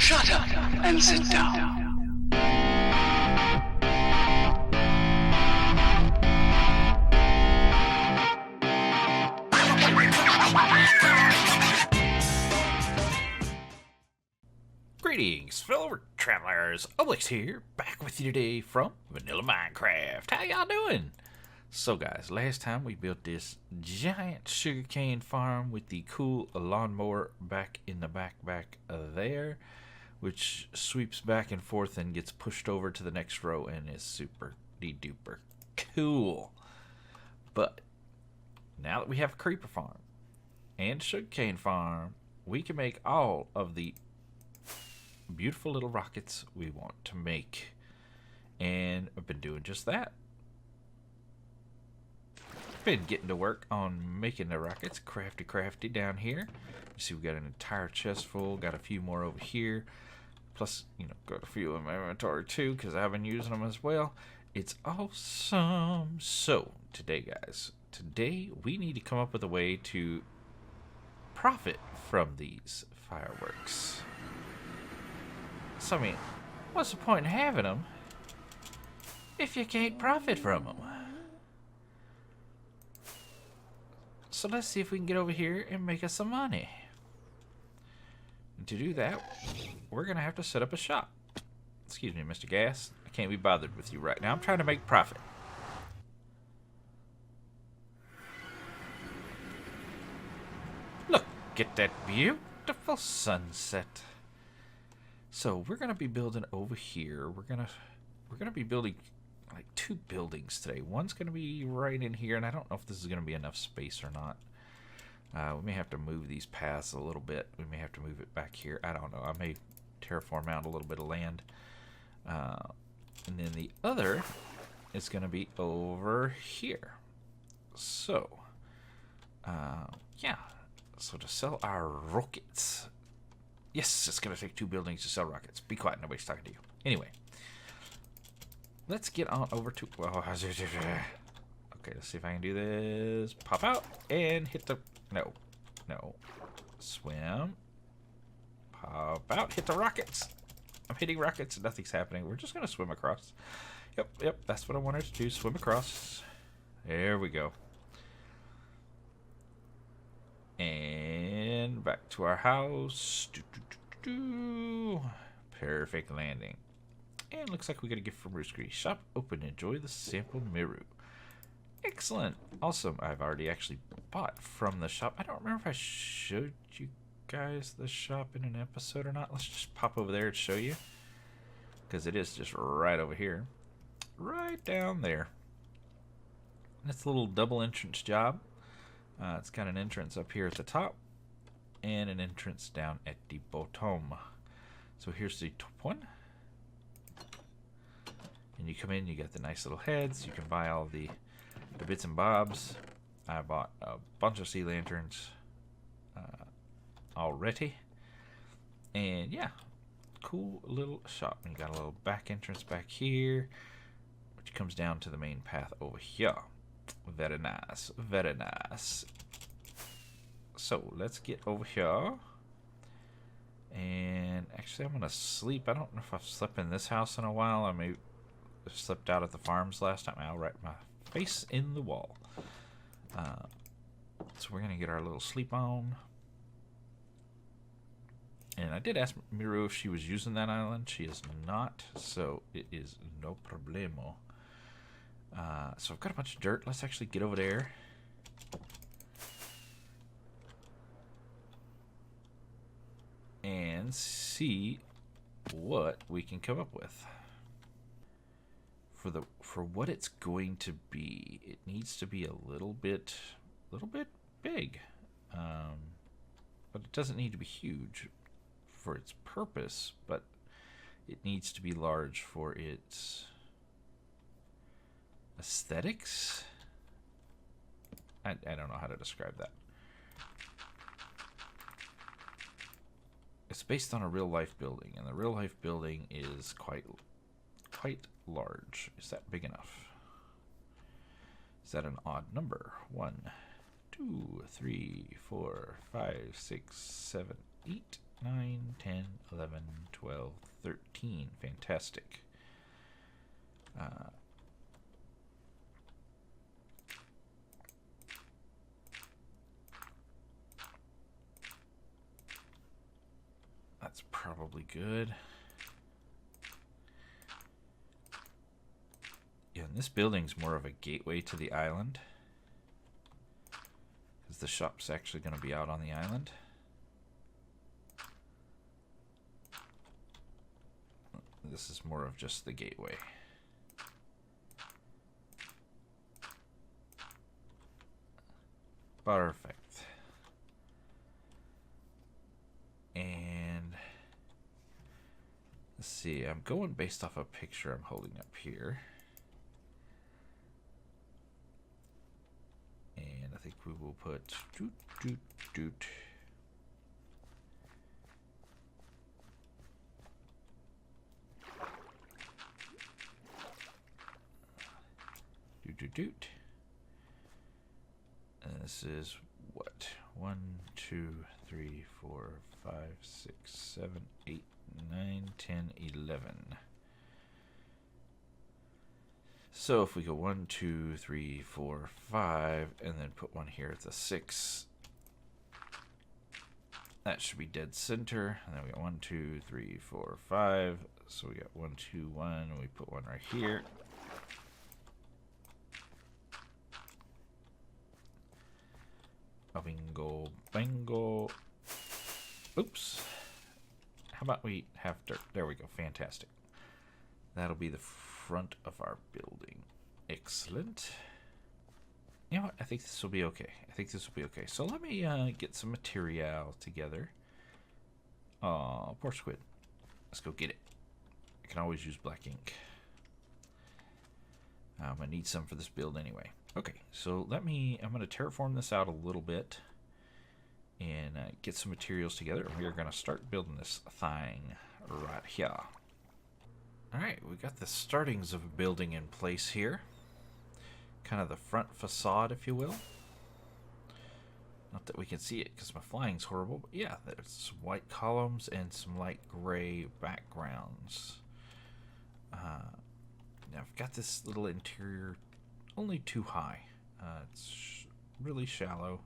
Shut up and sit down. Greetings, fellow travelers. Obelix here, back with you today from Vanilla Minecraft. How y'all doing? So guys, last time we built this giant sugarcane farm with the cool lawnmower back in the back there, which sweeps back and forth and gets pushed over to the next row and is super duper cool. But now that we have a creeper farm and sugarcane farm, we can make all of the beautiful little rockets we want to make, and I've been doing just that. Been getting to work on making the rockets. Crafty down here. You see we got an entire chest full, got a few more over here, plus got a few in my inventory too because I've been using them as well. It's awesome. So today guys, we need to come up with a way to profit from these fireworks. So, I mean, what's the point in having them if you can't profit from them? So let's see if we can get over here and make us some money. And to do that, we're going to have to set up a shop. Excuse me, Mr. Gas. I can't be bothered with you right now. I'm trying to make profit. Look at that beautiful sunset. So we're gonna be building over here. We're gonna be building like 2 buildings today. One's gonna be right in here, and I don't know if this is gonna be enough space or not. We may have to move these paths a little bit. We may have to move it back here. I don't know. I may terraform out a little bit of land. And then the other is gonna be over here. So, yeah. So to sell our rockets. Yes, it's going to take 2 buildings to sell rockets. Be quiet, nobody's talking to you. Anyway, let's get on over to... Okay, let's see if I can do this. Pop out and hit the... No. Swim. Pop out, hit the rockets. I'm hitting rockets, nothing's happening. We're just going to swim across. Yep, that's what I wanted to do. Swim across. There we go. And back to our house. Perfect landing. And looks like we got a gift from Rooskry. Shop open. Enjoy the sample Miru. Excellent. Awesome. I've already actually bought from the shop. I don't remember if I showed you guys the shop in an episode or not. Let's just pop over there and show you. Because it is just right over here. Right down there. It's a little double entrance job. It's got an entrance up here at the top and an entrance down at the bottom. So here's the top one. And you come in, you got the nice little heads. You can buy all the bits and bobs. I bought a bunch of sea lanterns already. And yeah, cool little shop. And you got a little back entrance back here, which comes down to the main path over here. Very nice, very nice. So let's get over here. And actually I'm gonna sleep. I don't know if I've slept in this house in a while. I may have slept out at the farms last time. I'll write my face in the wall. So we're gonna get our little sleep on. And I did ask Miru if she was using that island. She is not, so it is no problemo. So I've got a bunch of dirt. Let's actually get over there. And see what we can come up with. For what it's going to be, it needs to be a little bit big. But it doesn't need to be huge for its purpose, but it needs to be large for its aesthetics. I don't know how to describe that. It's based on a real life building, and the real life building is quite large. Is that big enough? Is that an odd number? 1, 2, 3, 4, 5, 6, 7, 8, 9, 10, 11, 12, 13. Fantastic. That's probably good. Yeah, and this building's more of a gateway to the island, because the shop's actually going to be out on the island. This is more of just the gateway. Perfect. And let's see, I'm going based off a picture I'm holding up here. And I think we will put doot, doot, doot. Doot, doot, doot. And this is what? 1, 2, 3, 4, 5, 6, 7, 8, 9, 10, 11. So if we go 1, 2, 3, 4, 5, and then put one here at the 6, that should be dead center. And then we got 1, 2, 3, 4, 5. So we got 1, 2, 1. And we put one right here. Bingo, bingo. Oops. How about we have dirt? There we go. Fantastic. That'll be the front of our building. Excellent. You know what? I think this will be okay. I think this will be okay. So let me get some material together. Oh, poor squid. Let's go get it. I can always use black ink. I'm going to need some for this build anyway. Okay, so I'm going to terraform this out a little bit and get some materials together. And we are going to start building this thing right here. Alright, we got the startings of a building in place here. Kind of the front facade, if you will. Not that we can see it because my flying's horrible, but yeah, there's some white columns and some light gray backgrounds. Now I've got this little interior only too high. It's really shallow.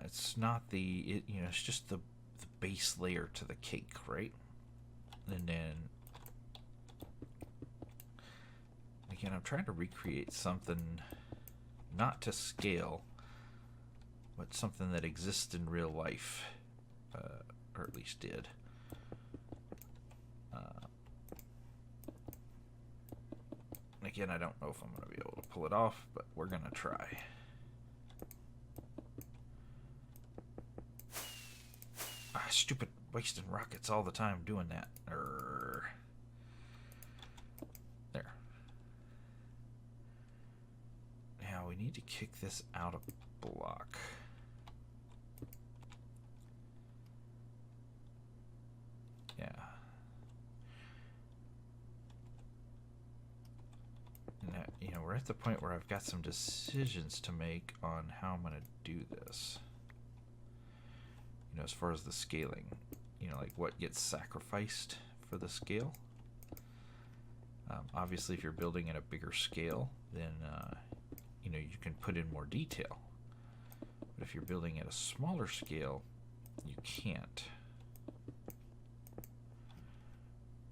It's not it's just the base layer to the cake, right? And then again, I'm trying to recreate something not to scale, but something that exists in real life, or at least did. Again, I don't know if I'm going to be able to pull it off, but we're going to try. Ah, stupid, wasting rockets all the time doing that. There. Now we need to kick this out a block. Yeah. Now, we're at the point where I've got some decisions to make on how I'm going to do this. As far as the scaling, like what gets sacrificed for the scale. Obviously, if you're building at a bigger scale, then you can put in more detail. But if you're building at a smaller scale, you can't.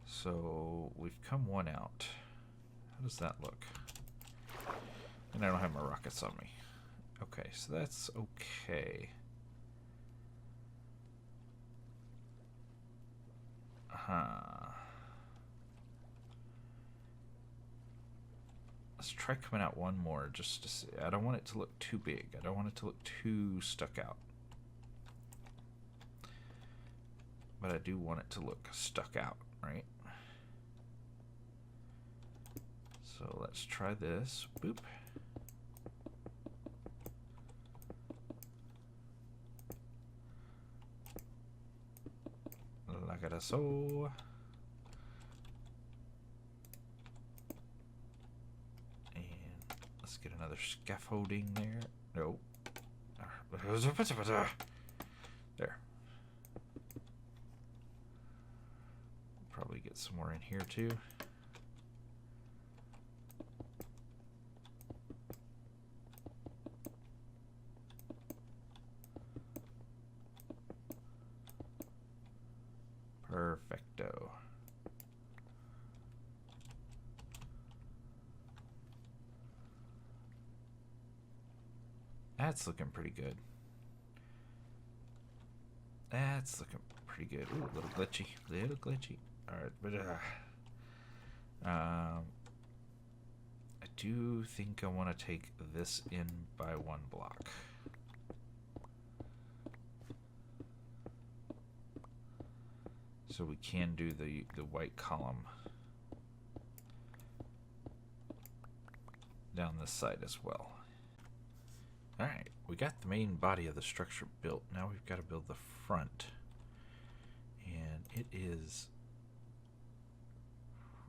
So we've come one out. How does that look? And I don't have my rockets on me. Okay, so that's okay. Let's try coming out one more just to see. I don't want it to look too big. I don't want it to look too stuck out. But I do want it to look stuck out, right? So let's try this. Boop. Like it so. And let's get another scaffolding there. Nope. There. probably get some more in here too. Perfecto. That's looking pretty good. That's looking pretty good. Ooh, a little glitchy. Little glitchy. Alright, but I do think I want to take this in by one block. So we can do the white column down this side as well. Alright, we got the main body of the structure built. Now we've got to build the front. And it is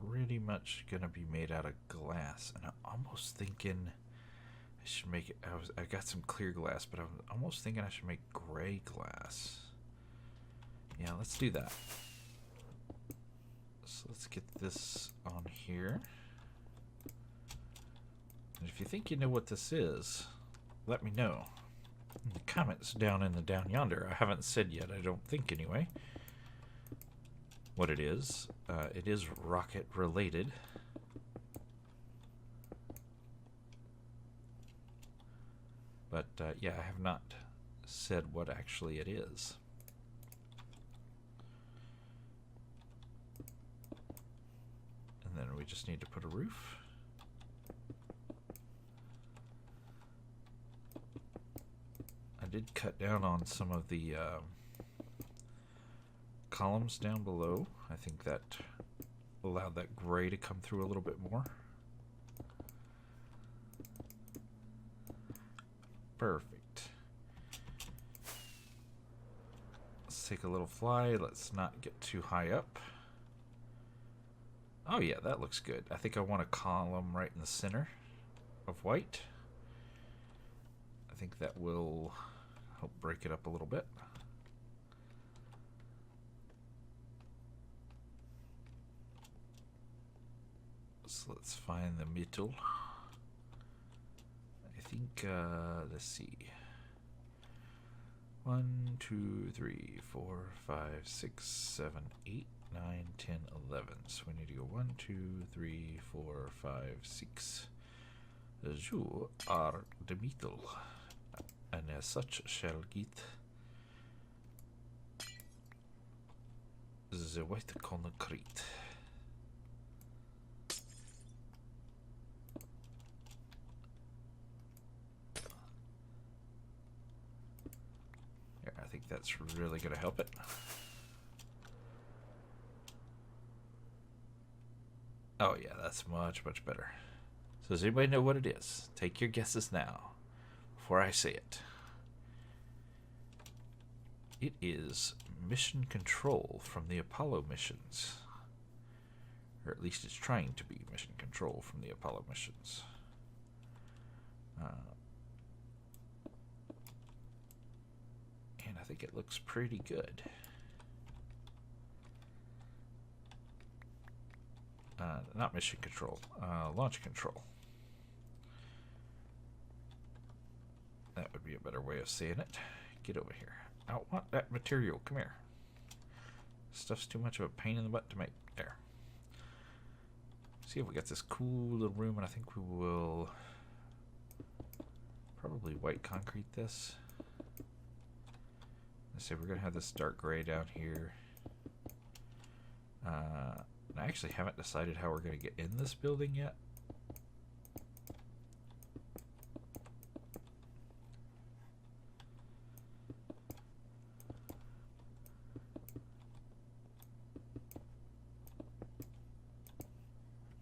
pretty much going to be made out of glass. And I'm almost thinking I should make it... I got some clear glass, but I'm almost thinking I should make gray glass. Yeah, let's do that. So let's get this on here. And if you think you know what this is, let me know in the comments down yonder. I haven't said yet, I don't think anyway, what it is. It is rocket related. But yeah, I have not said what actually it is. And then we just need to put a roof. I did cut down on some of the columns down below. I think that allowed that gray to come through a little bit more. Perfect. Let's take a little fly. Let's not get too high up. Oh yeah, that looks good. I think I want a column right in the center of white. I think that will help break it up a little bit. So let's find the middle. I think, let's see. 1, 2, 3, 4, 5, 6, 7, 8, 9, 10, 11. So we need to go 1, 2, 3, 4, 5, 6. You are the middle, and as such shall get the white concrete. Yeah, I think that's really going to help it. Oh yeah, that's much, much better. So does anybody know what it is? Take your guesses now, before I say it. It is mission control from the Apollo missions. Or at least it's trying to be mission control from the Apollo missions. And I think it looks pretty good. Not mission control, launch control. That would be a better way of saying it. Get over here. I don't want that material. Come here. Stuff's too much of a pain in the butt to make. There. See if we got this cool little room, and I think we will probably white concrete this. Let's say we're gonna have this dark gray down here. I actually haven't decided how we're gonna get in this building yet.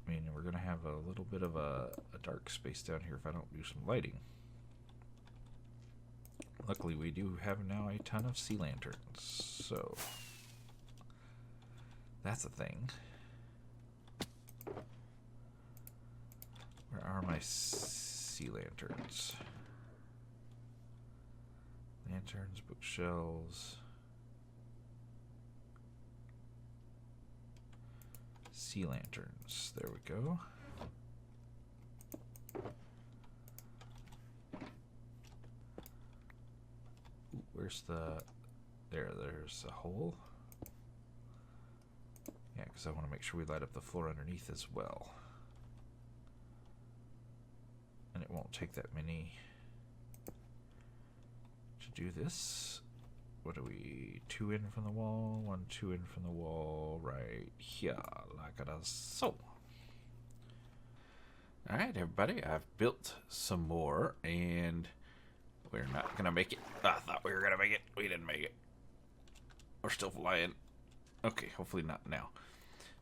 I mean, we're gonna have a little bit of a dark space down here if I don't do some lighting. Luckily, we do have now a ton of sea lanterns, so that's a thing. Where are my sea lanterns? Lanterns, bookshelves. Sea lanterns. There we go. Ooh, where's the... There's a hole. Yeah, because I want to make sure we light up the floor underneath as well. And it won't take that many to do this. What are we? 2 in from the wall, 1, 2 in from the wall, right here, like it is so. Alright, everybody, I've built some more, and we're not gonna make it. I thought we were gonna make it. We didn't make it. We're still flying. Okay, hopefully not now.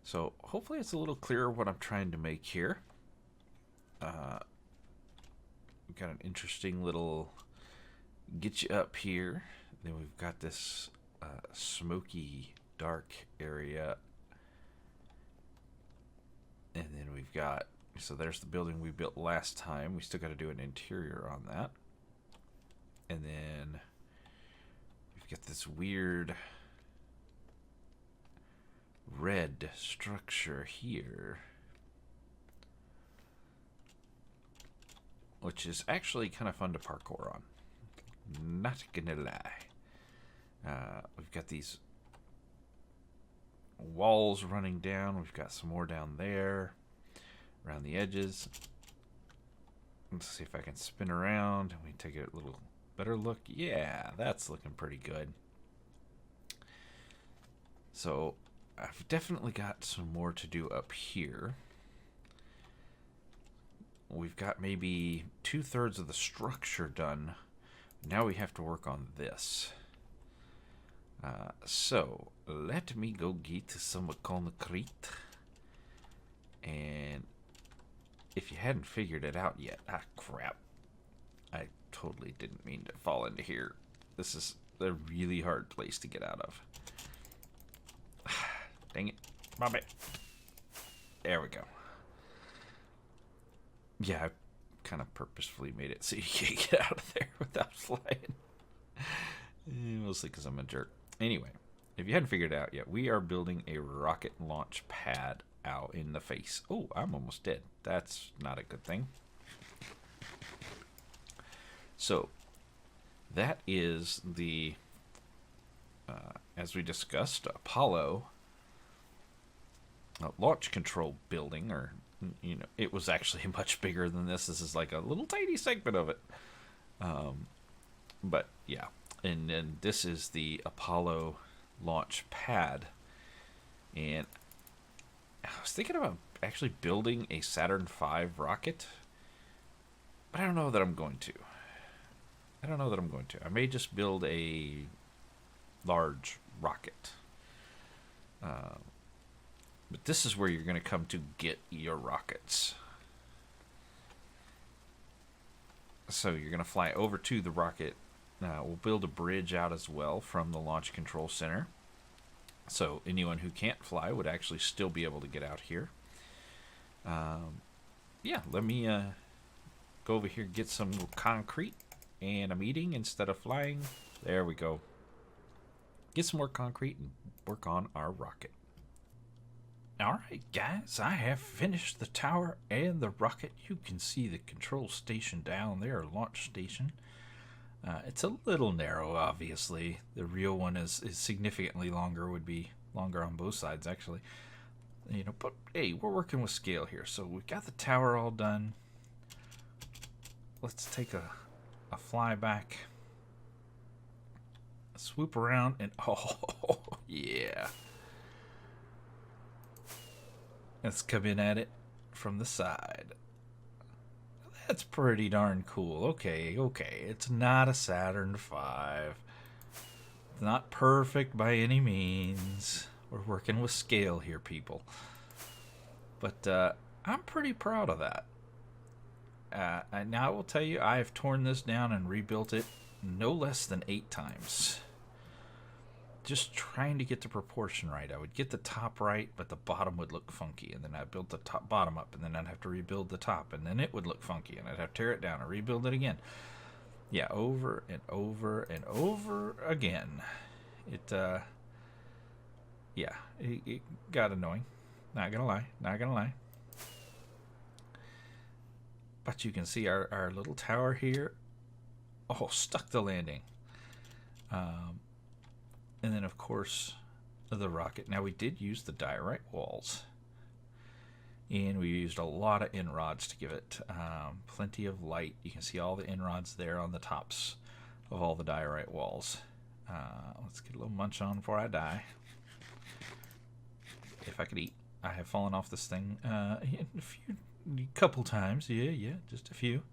So, hopefully it's a little clearer what I'm trying to make here. We've got an interesting little get you up here. Then we've got this smoky, dark area. And then we've got, so there's the building we built last time. We still got to do an interior on that. And then we've got this weird red structure here, which is actually kind of fun to parkour on. Not gonna lie. We've got these walls running down. We've got some more down there around the edges. Let's see if I can spin around and we take a little better look. Yeah, that's looking pretty good. So I've definitely got some more to do up here. We've got maybe 2/3 of the structure done. Now we have to work on this. So let me go get some concrete. And if you hadn't figured it out yet, crap. I totally didn't mean to fall into here. This is a really hard place to get out of. Dang it. Bobby. There we go. Yeah, I kind of purposefully made it so you can't get out of there without flying. Mostly because I'm a jerk. Anyway, if you hadn't figured it out yet, we are building a rocket launch pad out in the face. Oh, I'm almost dead. That's not a good thing. So, that is the, as we discussed, Apollo launch control building, or, you know, it was actually much bigger than this. This is like a little tiny segment of it. But, yeah. And then this is the Apollo launch pad. And I was thinking about actually building a Saturn V rocket. But I don't know that I'm going to. I may just build a large rocket. But this is where you're going to come to get your rockets. So you're going to fly over to the rocket. We'll build a bridge out as well from the Launch Control Center. So anyone who can't fly would actually still be able to get out here. Yeah, let me go over here, get some concrete and a meeting instead of flying. There we go. Get some more concrete and work on our rocket. Alright guys, I have finished the tower and the rocket. You can see the control station down there, launch station. It's a little narrow, obviously. The real one is significantly longer, would be longer on both sides, actually. You know, but hey, we're working with scale here. So we've got the tower all done. Let's take a fly back. Swoop around and, oh, yeah. Let's come in at it from the side. That's pretty darn cool. Okay. It's not a Saturn V. It's not perfect by any means. We're working with scale here, people. But I'm pretty proud of that. And now I will tell you, I have torn this down and rebuilt it no less than 8 times. Just trying to get the proportion right. I would get the top right, but the bottom would look funky. And then I'd build the top bottom up, and then I'd have to rebuild the top, and then it would look funky, and I'd have to tear it down and rebuild it again. Yeah, over and over and over again. It got annoying. Not gonna lie. Not gonna lie. But you can see our little tower here. Oh, stuck the landing. And then, of course, the rocket. Now, we did use the diorite walls. And we used a lot of end rods to give it plenty of light. You can see all the end rods there on the tops of all the diorite walls. Let's get a little munch on before I die. If I could eat. I have fallen off this thing a couple times. Yeah, just a few.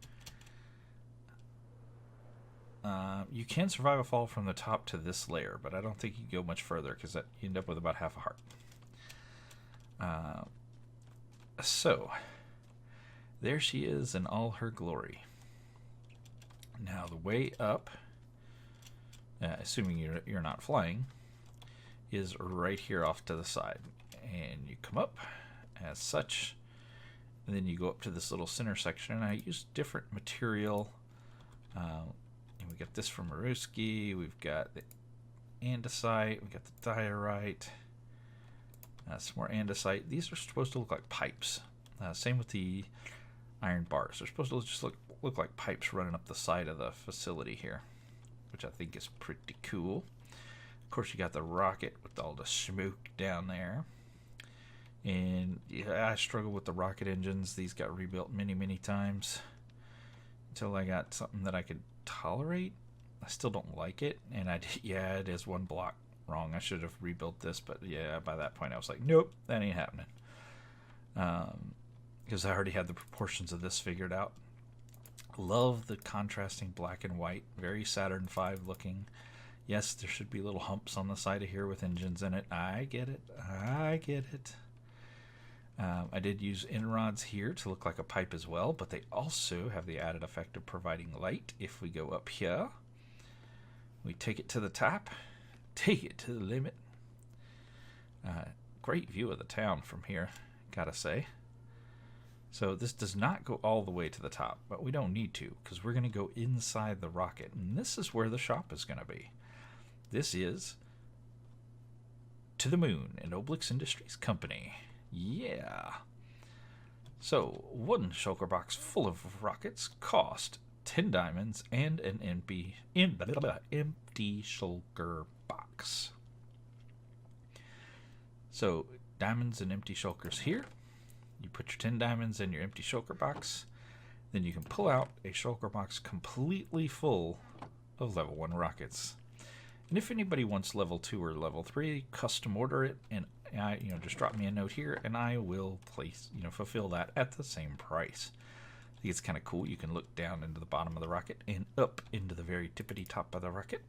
You can survive a fall from the top to this layer, but I don't think you go much further because you end up with about half a heart. So, there she is in all her glory. Now, the way up, assuming you're not flying, is right here off to the side. And you come up as such, and then you go up to this little center section. And I use different material. And we got this from Maruski. We've got the andesite. We've got the diorite. Some more andesite. These are supposed to look like pipes. Same with the iron bars. They're supposed to just look like pipes running up the side of the facility here, which I think is pretty cool. Of course, you got the rocket with all the smoke down there. And yeah, I struggle with the rocket engines. These got rebuilt many, many times until I got something that I could tolerate. I still don't like it. And it is one block wrong. I should have rebuilt this, but yeah, by that point I was like, nope, that ain't happening. Because I already had the proportions of this figured out. Love the contrasting black and white, very Saturn V looking. Yes, there should be little humps on the side of here with engines in it. I get it. I did use end rods here to look like a pipe as well, but they also have the added effect of providing light. If we go up here, we take it to the top, take it to the limit. Great view of the town from here, gotta say. So this does not go all the way to the top, but we don't need to because we're going to go inside the rocket, and this is where the shop is going to be. This is To the Moon, an Obelix Industries company. Yeah. So, one shulker box full of rockets cost 10 diamonds and an empty shulker box. So, diamonds and empty shulkers here. You put your 10 diamonds in your empty shulker box. Then you can pull out a shulker box completely full of level 1 rockets. And if anybody wants level 2 or level 3, custom order it, and just drop me a note here, and I will fulfill that at the same price. I think it's kind of cool. You can look down into the bottom of the rocket and up into the very tippity top of the rocket.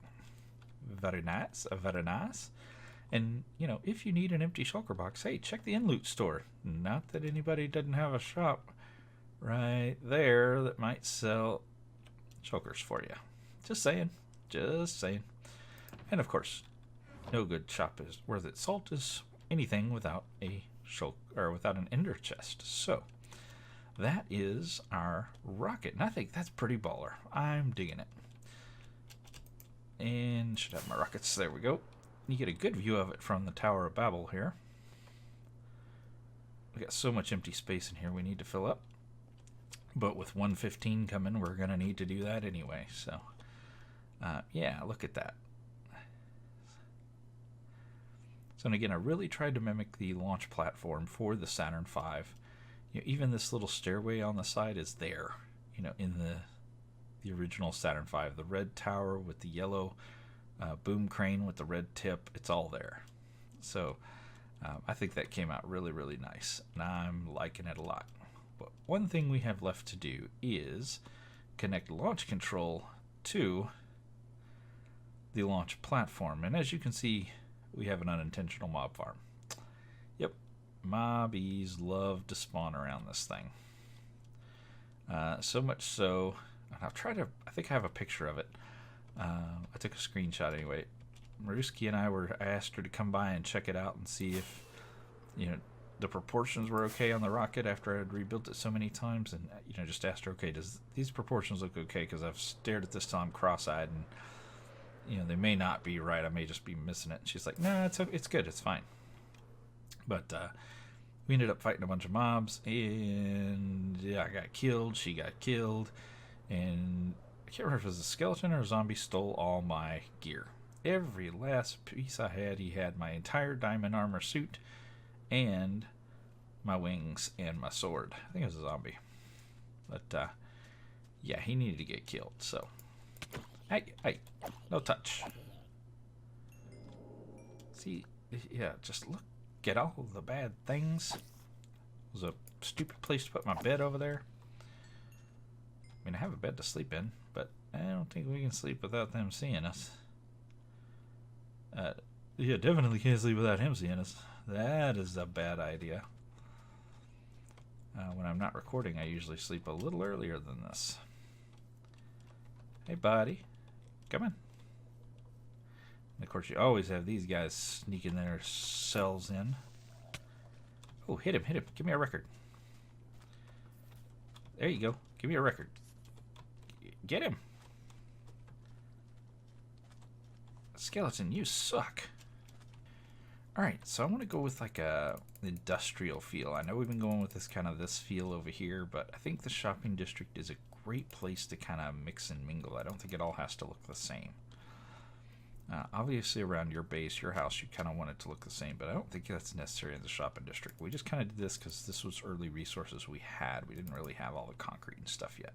Very nice, very nice. And, if you need an empty shulker box, hey, check the In-Loot store. Not that anybody doesn't have a shop right there that might sell shulkers for you. Just saying. And, of course, no good shop is worth its salt is anything without a without an ender chest. So, that is our rocket. And I think that's pretty baller. I'm digging it. And should have my rockets. There we go. You get a good view of it from the Tower of Babel here. We got so much empty space in here we need to fill up. But with 115 coming, we're going to need to do that anyway. So, yeah, look at that. So, and again, I really tried to mimic the launch platform for the Saturn V. Even this little stairway on the side is there, in the original Saturn V. The red tower with the yellow boom crane with the red tip, it's all there. So I think that came out really, really nice, and I'm liking it a lot. But one thing we have left to do is connect launch control to the launch platform. And as you can see, we have an unintentional mob farm. Yep, mobbies love to spawn around this thing. So much so, and I think I have a picture of it. I took a screenshot anyway. Maruski and I asked her to come by and check it out and see if, the proportions were okay on the rocket after I had rebuilt it so many times, and just asked her, okay, does these proportions look okay? Because I've stared at this till I'm cross-eyed, and they may not be right. I may just be missing it. And she's like, no, it's good, it's fine. But We ended up fighting a bunch of mobs, and yeah, I got killed, she got killed, and I can't remember if it was a skeleton or a zombie stole all my gear. Every last piece I had, he had my entire diamond armor suit, and my wings, and my sword. I think it was a zombie. But, yeah, he needed to get killed, so. Hey, no touch. See, yeah, just look at all the bad things. It was a stupid place to put my bed over there. I mean, I have a bed to sleep in, but I don't think we can sleep without them seeing us. Yeah, definitely can't sleep without him seeing us. That is a bad idea. When I'm not recording, I usually sleep a little earlier than this. Hey, buddy. Come on. And of course, you always have these guys sneaking their cells in. Oh, hit him. Give me a record. There you go. Give me a record. Get him. Skeleton, you suck. Alright, so I want to go with like a industrial feel. I know we've been going with this feel over here, but I think the shopping district is a great place to kind of mix and mingle. I don't think it all has to look the same. Obviously around your base, your house, you kind of want it to look the same, but I don't think that's necessary in the shopping district. We just kind of did this because this was early resources we had. We didn't really have all the concrete and stuff yet.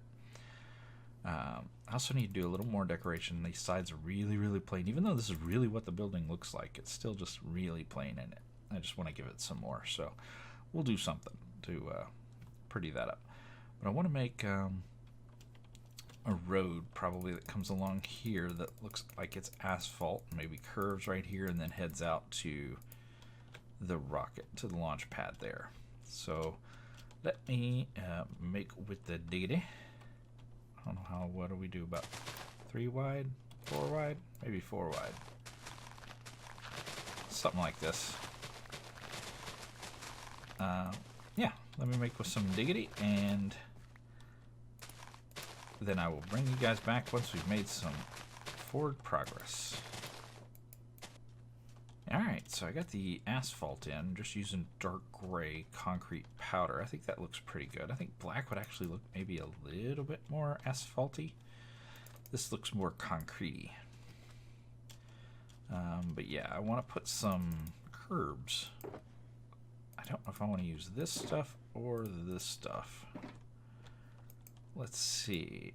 I also need to do a little more decoration. These sides are really, really plain. Even though this is really what the building looks like, it's still just really plain in it. I just want to give it some more. So we'll do something to pretty that up. But I want to make a road probably that comes along here that looks like it's asphalt. Maybe curves right here and then heads out to the rocket, to the launch pad there. So let me make with the diggity. I don't know how, what do we do about 3 wide, 4 wide, maybe 4 wide. Something like this. Yeah, let me make with some diggity, and then I will bring you guys back once we've made some forward progress. Alright, so I got the asphalt in, just using dark gray concrete powder. I think that looks pretty good. I think black would actually look maybe a little bit more asphalty. This looks more concrete-y. But yeah, I want to put some curbs. I don't know if I want to use this stuff or this stuff. Let's see.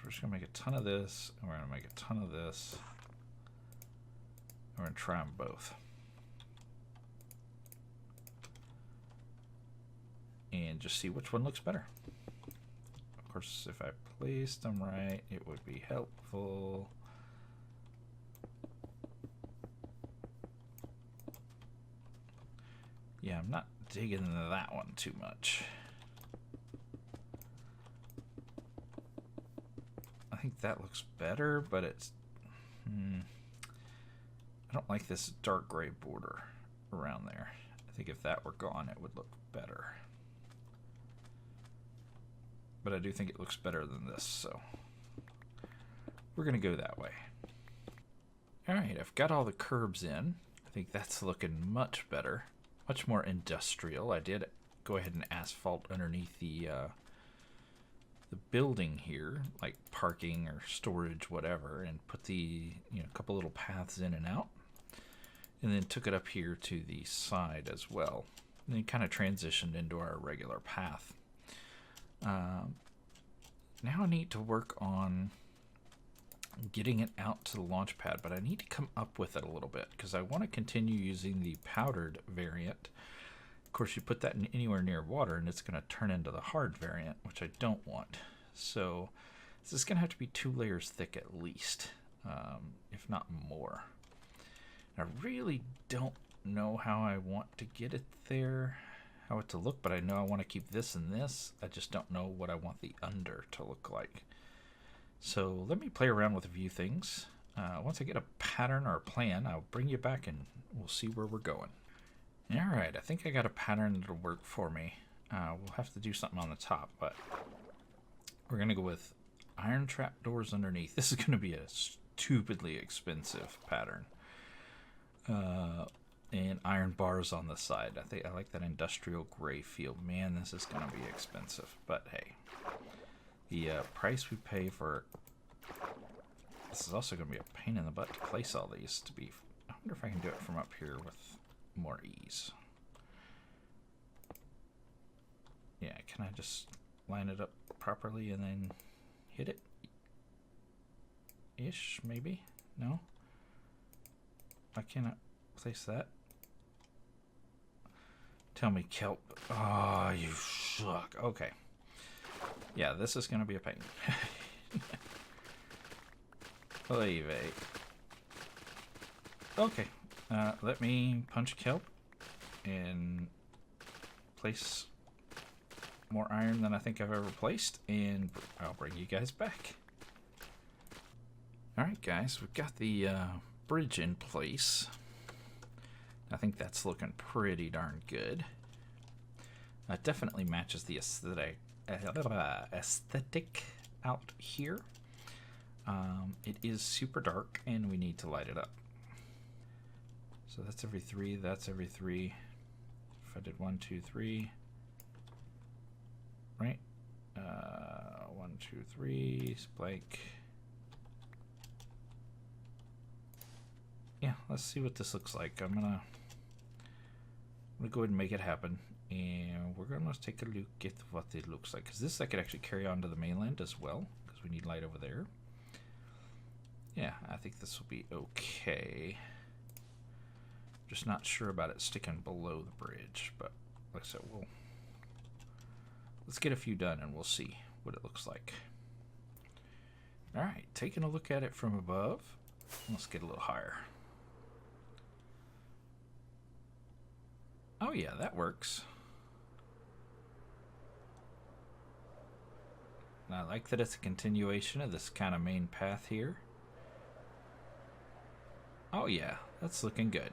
We're just going to make a ton of this, and we're going to make a ton of this. And we're going to try them both. And just see which one looks better. Of course, if I placed them right, it would be helpful. Yeah, I'm not digging into that one too much. I think that looks better, but it's... I don't like this dark gray border around there. I think if that were gone, it would look better. But I do think it looks better than this, so we're going to go that way. Alright, I've got all the curbs in. I think that's looking much better. Much more industrial. I did go ahead and asphalt underneath the building here, like parking or storage, whatever, and put the couple little paths in and out, and then took it up here to the side as well, and then kind of transitioned into our regular path. Now I need to work on getting it out to the launch pad, but I need to come up with it a little bit because I want to continue using the powdered variant. Of course, you put that in anywhere near water and it's going to turn into the hard variant, which I don't want. So this is going to have to be 2 layers thick at least, if not more. And I really don't know how I want to get it there, how it to look, but I know I want to keep this and this. I just don't know what I want the under to look like. So let me play around with a few things. Once I get a pattern or a plan, I'll bring you back and we'll see where we're going. Alright, I think I got a pattern that'll work for me. We'll have to do something on the top, but we're going to go with iron trap doors underneath. This is going to be a stupidly expensive pattern. And iron bars on the side. I like that industrial gray feel. Man, this is gonna be expensive, but hey, the price we pay for this is also gonna be a pain in the butt to place all these. I wonder if I can do it from up here with more ease. Yeah, can I just line it up properly and then hit it? Ish, maybe? No? I cannot place that. Tell me, kelp. Oh, you suck. Okay. Yeah, this is going to be a pain. Oy vey. Okay. Let me punch kelp and place more iron than I think I've ever placed, and I'll bring you guys back. Alright guys, we've got the bridge in place. I think that's looking pretty darn good. It definitely matches the aesthetic out here. It is super dark and we need to light it up. So that's every 3, that's every 3. If I did 1, 2, 3, right? 1, 2, 3, blank. Yeah, let's see what this looks like. I'm gonna go ahead and make it happen, and we're gonna take a look at what it looks like, because this I could actually carry on to the mainland as well, because we need light over there. Yeah, I think this will be okay. Just not sure about it sticking below the bridge, but like I said, let's get a few done and we'll see what it looks like. Alright, taking a look at it from above. Let's get a little higher. Oh yeah, that works. And I like that it's a continuation of this kind of main path here. Oh yeah, that's looking good.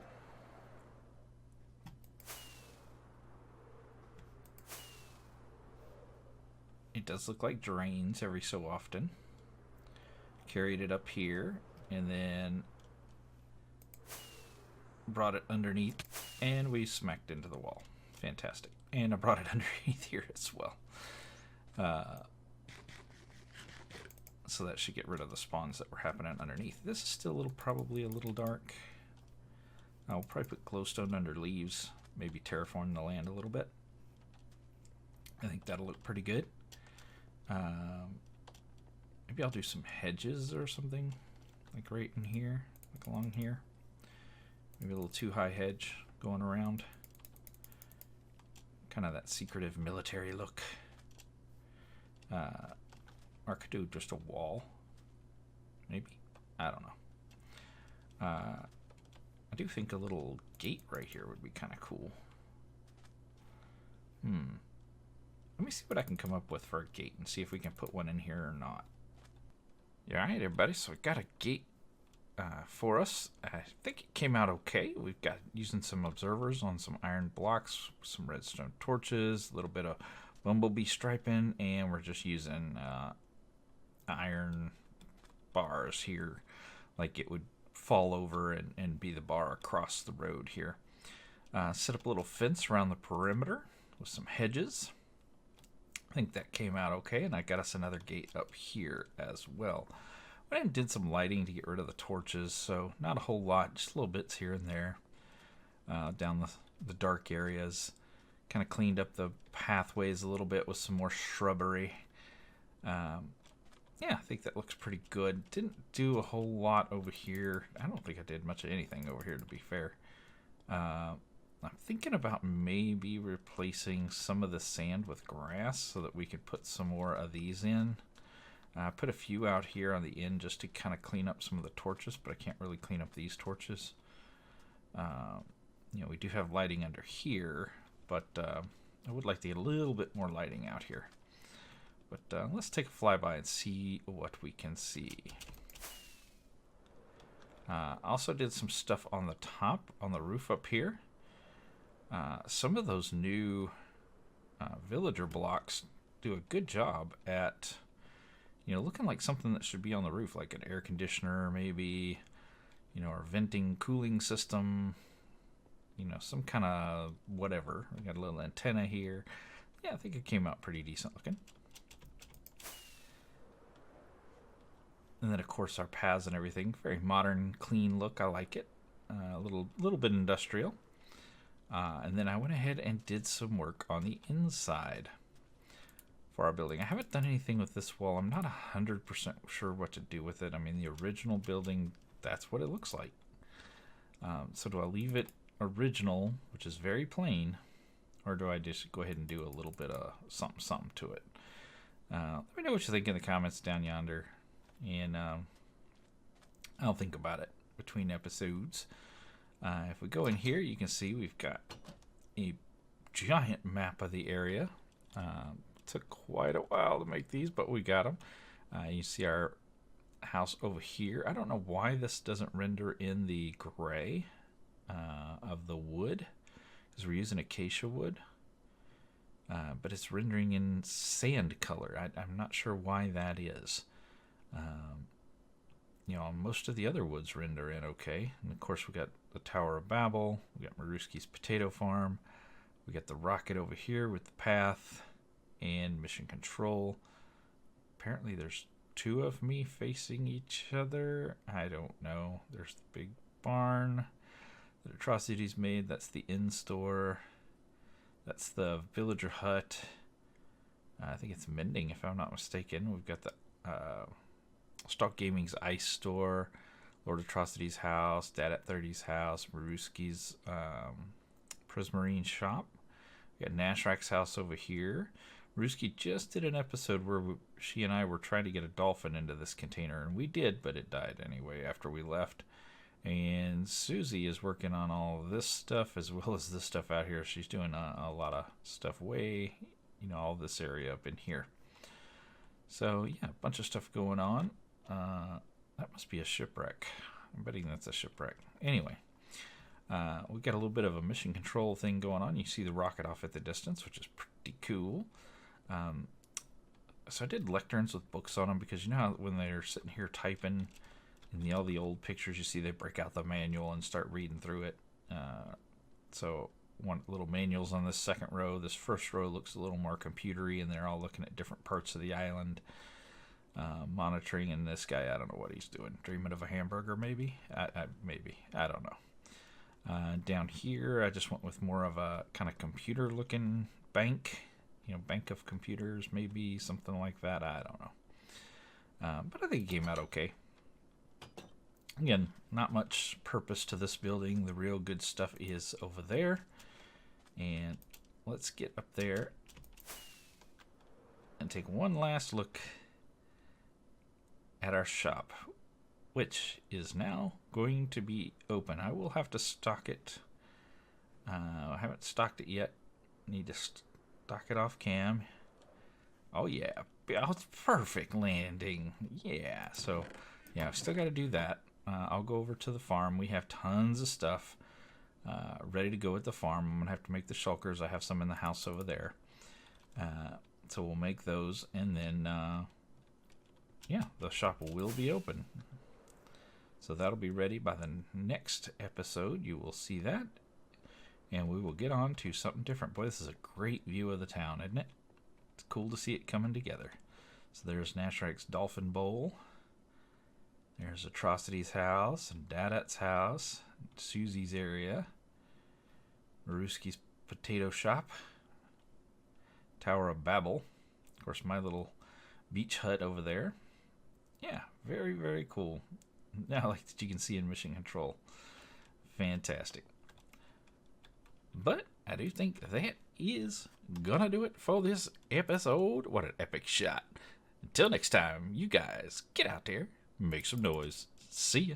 It does look like drains every so often. Carried it up here and then brought it underneath and we smacked into the wall. Fantastic. And I brought it underneath here as well. So that should get rid of the spawns that were happening underneath. This is still probably a little dark. I'll probably put glowstone under leaves, maybe terraform the land a little bit. I think that'll look pretty good. Maybe I'll do some hedges or something, like right in here, like along here. Maybe a little too high hedge going around. Kind of that secretive military look. Or could do just a wall. Maybe. I don't know. I do think a little gate right here would be kind of cool. Let me see what I can come up with for a gate and see if we can put one in here or not. Yeah, alright everybody, so I got a gate for us. I think it came out okay. We've got using some observers on some iron blocks, some redstone torches, a little bit of bumblebee striping, and we're just using iron bars here, like it would fall over and be the bar across the road here. Set up a little fence around the perimeter with some hedges. I think that came out okay, and I got us another gate up here as well. Went and did some lighting to get rid of the torches, so not a whole lot, just little bits here and there down the dark areas. Kind of cleaned up the pathways a little bit with some more shrubbery. Yeah, I think that looks pretty good. Didn't do a whole lot over here. I don't think I did much of anything over here, to be fair. I'm thinking about maybe replacing some of the sand with grass so that we could put some more of these in. I put a few out here on the end just to kind of clean up some of the torches, but I can't really clean up these torches. You know, we do have lighting under here, but I would like to get a little bit more lighting out here. But let's take a flyby and see what we can see. Also did some stuff on the top, on the roof up here. Some of those new villager blocks do a good job at, you know, looking like something that should be on the roof, like an air conditioner, maybe, our venting cooling system, some kind of whatever. We got a little antenna here. Yeah, I think it came out pretty decent looking. And then, of course, our paths and everything. Very modern, clean look. I like it. A little bit industrial. And then I went ahead and did some work on the inside for our building. I haven't done anything with this wall. I'm not 100% sure what to do with it. I mean, the original building, that's what it looks like. So do I leave it original, which is very plain, or do I just go ahead and do a little bit of something to it? Let me know what you think in the comments down yonder, and I'll think about it between episodes. If we go in here, you can see we've got a giant map of the area. Took quite a while to make these, but we got them. You see our house over here. I don't know why this doesn't render in the gray of the wood, because we're using acacia wood, but it's rendering in sand color. I'm not sure why that is. Most of the other woods render in okay. And of course we got the Tower of Babel, we got Maruski's potato farm, we got the rocket over here with the path and mission control. Apparently there's two of me facing each other. I don't know. There's the big barn that Atrocity's made. That's the inn store. That's the villager hut. I think it's mending, if I'm not mistaken. We've got the Stock Gaming's ice store, Lord Atrocity's house, Dad at 30's house, Maruski's Prismarine shop. We got Nashrak's house over here. Maruski just did an episode where she and I were trying to get a dolphin into this container, and we did, but it died anyway after we left. And Suzy is working on all of this stuff as well as this stuff out here. She's doing a lot of stuff way, all this area up in here. So, yeah, a bunch of stuff going on. That must be a shipwreck. I'm betting that's a shipwreck. Anyway, we got a little bit of a mission control thing going on. You see the rocket off at the distance, which is pretty cool. So I did lecterns with books on them, because you know how when they're sitting here typing in all the old pictures, you see they break out the manual and start reading through it. So one little manuals on this second row. This first row looks a little more computery, and they're all looking at different parts of the island, monitoring. And this guy, I don't know what he's doing. Dreaming of a hamburger, maybe? Maybe. I don't know. Down here, I just went with more of a kind of computer-looking bank. Bank of computers, maybe, something like that. I don't know. But I think it came out okay. Again, not much purpose to this building. The real good stuff is over there. And let's get up there and take one last look at our shop, which is now going to be open. I will have to stock it. I haven't stocked it yet. Need to stock it off cam. Oh yeah, it's perfect landing. Yeah, so yeah, I've still got to do that. I'll go over to the farm. We have tons of stuff ready to go at the farm. I'm gonna have to make the shulkers. I have some in the house over there. So we'll make those, and then yeah, the shop will be open. So that'll be ready by the next episode. You will see that. And we will get on to something different. Boy, this is a great view of the town, isn't it? It's cool to see it coming together. So there's Nashrak's Dolphin Bowl. There's Atrocity's house and Dadet's house. Suzy's area. Maruski's potato shop. Tower of Babel. Of course, my little beach hut over there. Yeah, very, very cool. Now, like that you can see in Mission Control. Fantastic. But I do think that is gonna do it for this episode. What an epic shot. Until next time, you guys get out there, make some noise. See ya.